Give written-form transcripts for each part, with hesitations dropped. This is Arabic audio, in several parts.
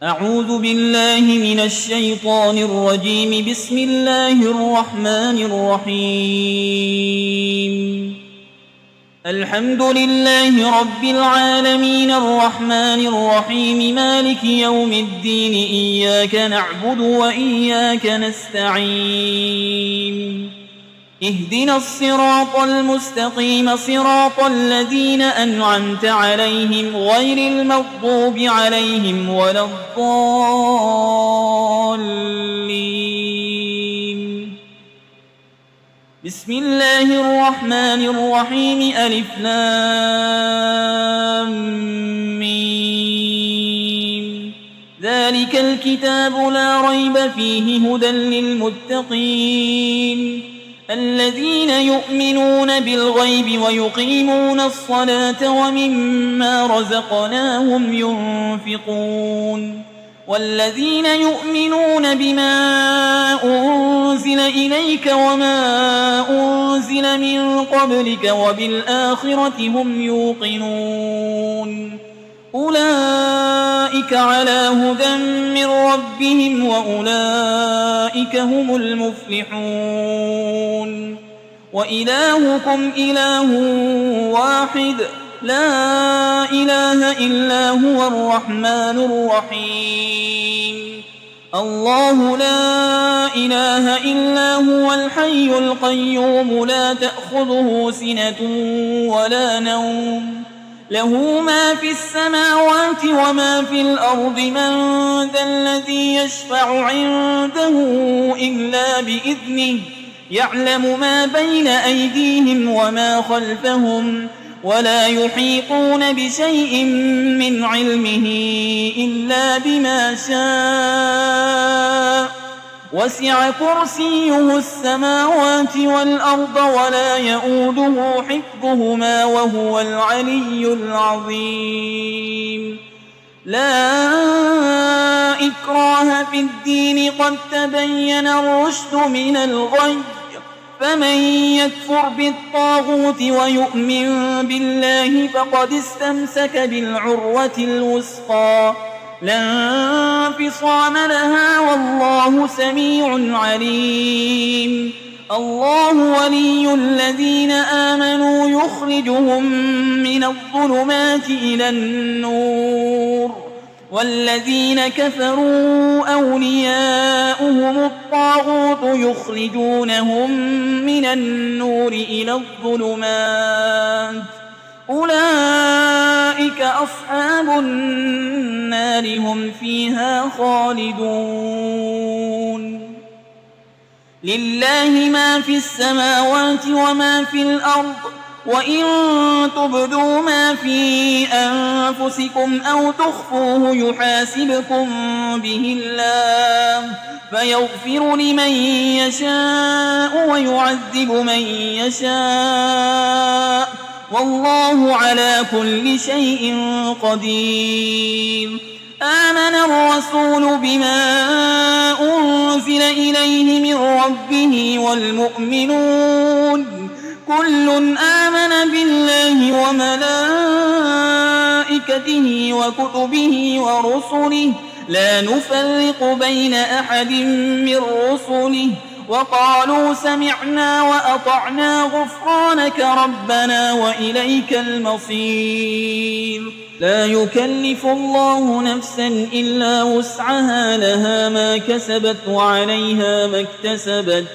أعوذ بالله من الشيطان الرجيم. بسم الله الرحمن الرحيم. الحمد لله رب العالمين الرحمن الرحيم مالك يوم الدين. إياك نعبد وإياك نستعين. اهدنا الصراط المستقيم صراط الذين أنعمت عليهم غير المغضوب عليهم ولا الضالين. بسم الله الرحمن الرحيم. ألف لام ميم. ذلك الكتاب لا ريب فيه هدى للمتقين الذين يؤمنون بالغيب ويقيمون الصلاة ومما رزقناهم ينفقون والذين يؤمنون بما أنزل إليك وما أنزل من قبلك وبالآخرة هم يوقنون أولئك على هدى من ربهم وأولئك هم المفلحون. وإلهكم إله واحد لا إله إلا هو الرحمن الرحيم. الله لا إله إلا هو الحي القيوم لا تأخذه سنة ولا نوم له ما في السماوات وما في الأرض. من ذا الذي يشفع عنده إلا بإذنه يعلم ما بين أيديهم وما خلفهم ولا يحيطون بشيء من علمه إلا بما شاء. وسع كرسيه السماوات والأرض ولا يؤوده حفظهما وهو العلي العظيم. لا إكراه في الدين قد تبين الرشد من الغي. فمن يكفر بالطاغوت ويؤمن بالله فقد استمسك بالعروة الوثقى لا انفصام لها والله سميع عليم. الله ولي الذين آمنوا يخرجهم من الظلمات إلى النور والذين كفروا أولياؤهم الطاغوت يخرجونهم من النور إلى الظلمات أولئك أصحاب النار هم فيها خالدون. لله ما في السماوات وما في الأرض وإن تبدوا ما في أنفسكم أو تخفوه يحاسبكم به الله فيغفر لمن يشاء ويعذب من يشاء والله على كل شيء قدير. آمن الرسول بما أنزل إليه من ربه والمؤمنون كل آمن بالله وملائكته وكتبه ورسله لا نفرق بين أحد من رسله وقالوا سمعنا وأطعنا غفرانك ربنا وإليك المصير. لا يكلف الله نفسا إلا وسعها لها ما كسبت وعليها ما اكتسبت.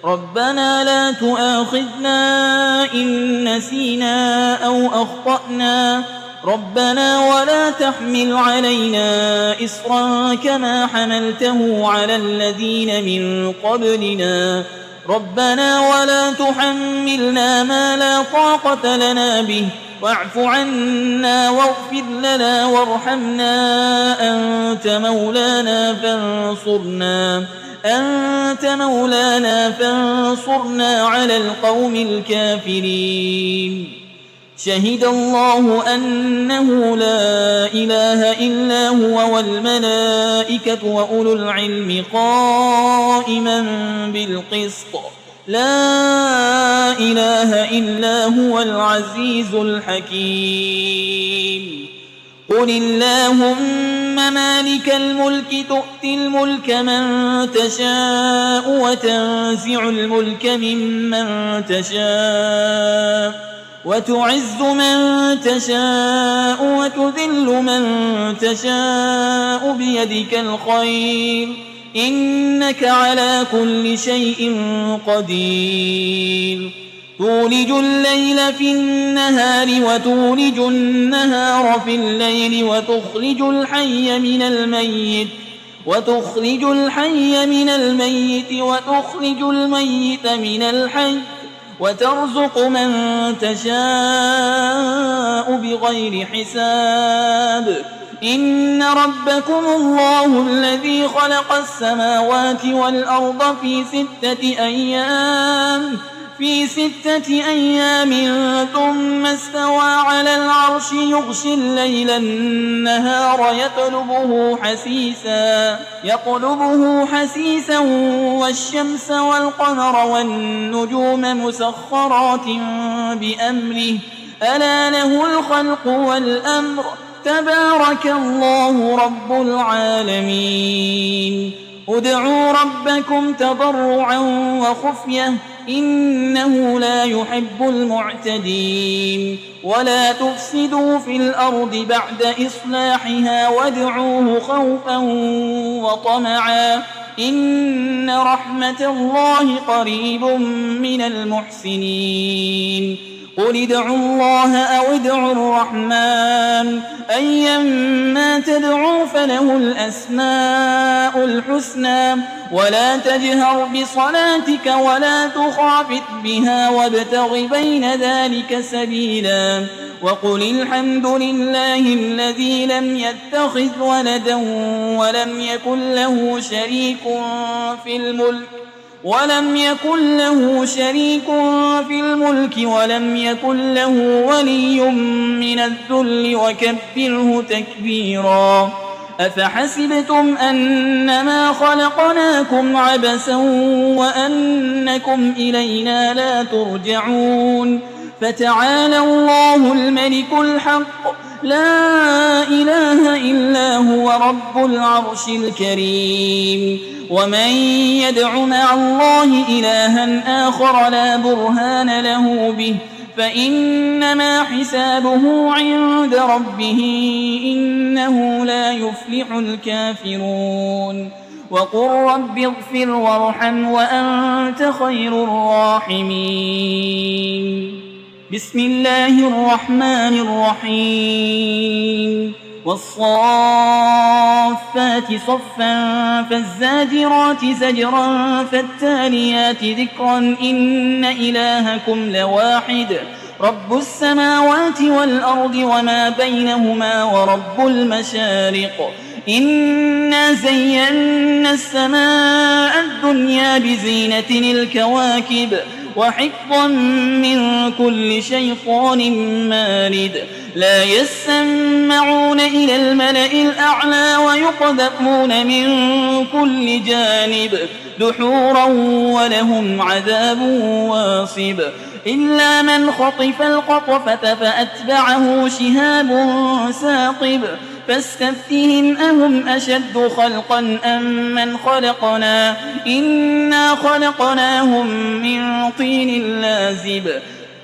ربنا لا تؤاخذنا إن نسينا أو أخطأنا ربنا ولا تحمل علينا إصرا كما حملته على الذين من قبلنا ربنا ولا تحملنا ما لا طاقة لنا به واعف عنا واغفر لنا وارحمنا أنت مولانا فانصرنا على القوم الكافرين. شهد الله أنه لا إله إلا هو والملائكة وأولو العلم قائما بالقسط لا إله إلا هو العزيز الحكيم. قل اللهم مالك الملك تؤتي الملك من تشاء وتنزع الملك ممن تشاء وتعز من تشاء وتذل من تشاء بيدك الخير إنك على كل شيء قدير تولج الليل في النهار وتولج النهار في الليل وتخرج الحي من الميت وتخرج الميت من الحي وترزق من تشاء بغير حساب إن ربكم الله الذي خلق السماوات والأرض في 6 أيام ثم استوى على العرش يغشي الليل النهار يطلبه حسيسا والشمس والقمر والنجوم مسخرات بأمره ألا له الخلق والأمر تبارك الله رب العالمين ادعوا ربكم تضرعا وخفية إنه لا يحب المعتدين ولا تفسدوا في الأرض بعد إصلاحها وادعوه خوفا وطمعا إن رحمة الله قريب من المحسنين قل ادعوا الله أو ادعوا الرحمن أيما تدعوا فله الأسماء الحسنى ولا تجهر بصلاتك ولا تخافت بها وابتغ بين ذلك سبيلا وقل الحمد لله الذي لم يتخذ ولدا ولم يكن له شريك في الملك ولم يكن له ولي من الذل وكبره تكبيرا أفحسبتم أنما خلقناكم عبثا وأنكم إلينا لا ترجعون فتعالى الله الملك الحق لا إله إلا هو رب العرش الكريم ومن يدع مع الله إلها آخر لا برهان له به فإنما حسابه عند ربه إنه لا يفلح الكافرون وقل رب اغفر وارحم وأنت خير الراحمين بسم الله الرحمن الرحيم والصافات صفا فالزاجرات زجرا فالتاليات ذكرا إن إلهكم لواحد رب السماوات والأرض وما بينهما ورب المشارق إنا زينا السماء الدنيا بزينة الكواكب وحفظا من كل شيطان مارد لا يسمعون إلى الملأ الأعلى ويقذفون من كل جانب دحورا ولهم عذاب واصب إلا من خطف الخطفة فأتبعه شهاب ثاقب فاستفتهم أهم أشد خلقا أم من خلقنا إنا خلقناهم من طين لازب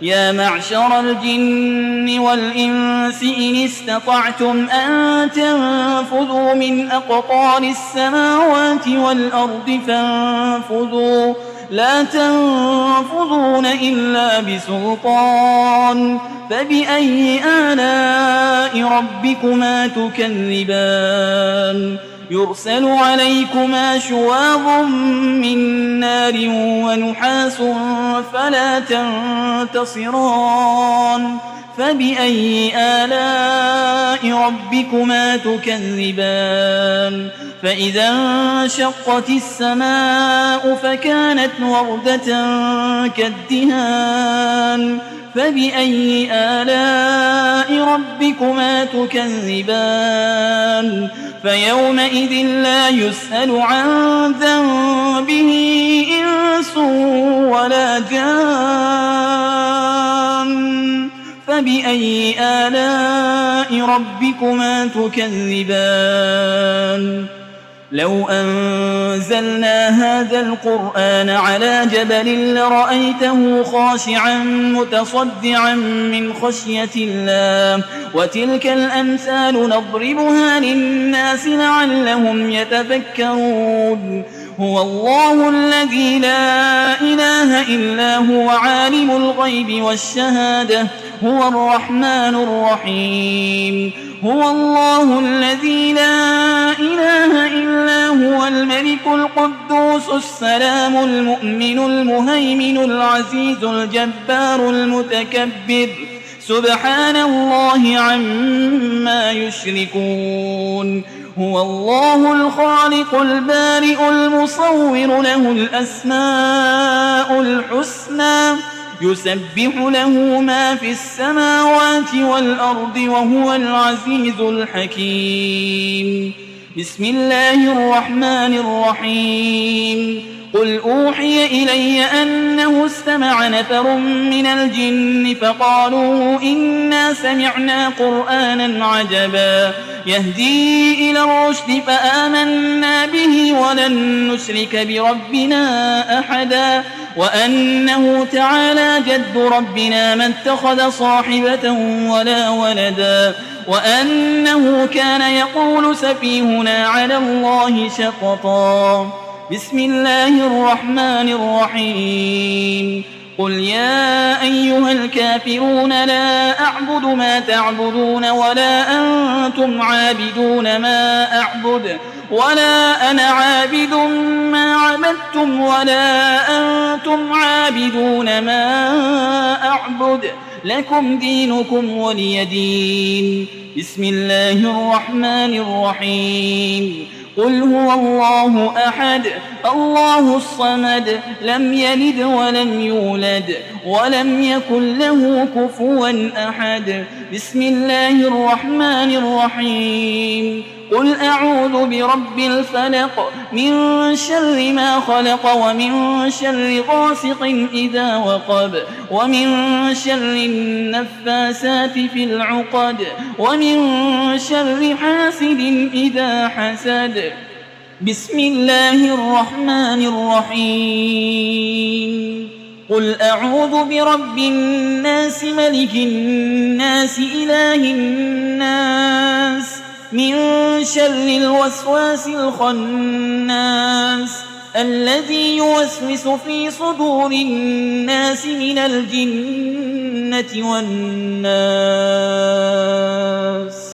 يا معشر الجن والإنس إن استطعتم أن تنفذوا من أقطار السماوات والأرض فانفذوا لا تنفذون إلا بسلطان فبأي آلاء ربكما تكذبان يرسل عليكما شواظ من نار ونحاس فلا تنتصران فبأي آلاء ربكما تكذبان فإذا انشقت السماء فكانت وردة كالدهان فبأي آلاء ربكما تكذبان فيومئذ لا يسأل عن ذنبه إنس ولا جان فبأي آلاء ربكما تكذبان لو أنزلنا هذا القرآن على جبل لرأيته خاشعا متصدعا من خشية الله وتلك الأمثال نضربها للناس لعلهم يتفكرون هو الله الذي لا إله إلا هو عالم الغيب والشهادة هو الرحمن الرحيم هو الله الذي لا إله إلا هو الملك القدوس السلام المؤمن المهيمن العزيز الجبار المتكبر سبحان الله عما يشركون هو الله الخالق البارئ المصور له الأسماء الحسنى يسبح له ما في السماوات والأرض وهو العزيز الحكيم بسم الله الرحمن الرحيم قل أوحي إلي أنه استمع نفر من الجن فقالوا إنا سمعنا قرآنا عجبا يهدي إلى الرشد فآمنا به ولن نشرك بربنا أحدا وأنه تعالى جد ربنا ما اتخذ صاحبة ولا ولدا وأنه كان يقول سفيهنا على الله شططا بسم الله الرحمن الرحيم قل يا أيها الكافرون لا أعبد ما تعبدون ولا أنتم عابدون ما أعبد ولا أنا عابد ما عبدتم ولا أنتم عابدون ما أعبد لكم دينكم ولي دين بسم الله الرحمن الرحيم قل هو الله أحد الله الصمد لم يلد ولم يولد ولم يكن له كفوا أحد بسم الله الرحمن الرحيم قل أعوذ برب الفلق من شر ما خلق ومن شر غاسق إذا وقب ومن شر النفاسات في العقد ومن شر حاسد إذا حسد بسم الله الرحمن الرحيم قل أعوذ برب الناس ملك الناس إله الناس من شر الوسواس الخناس الذي يوسوس في صدور الناس من الجنة والناس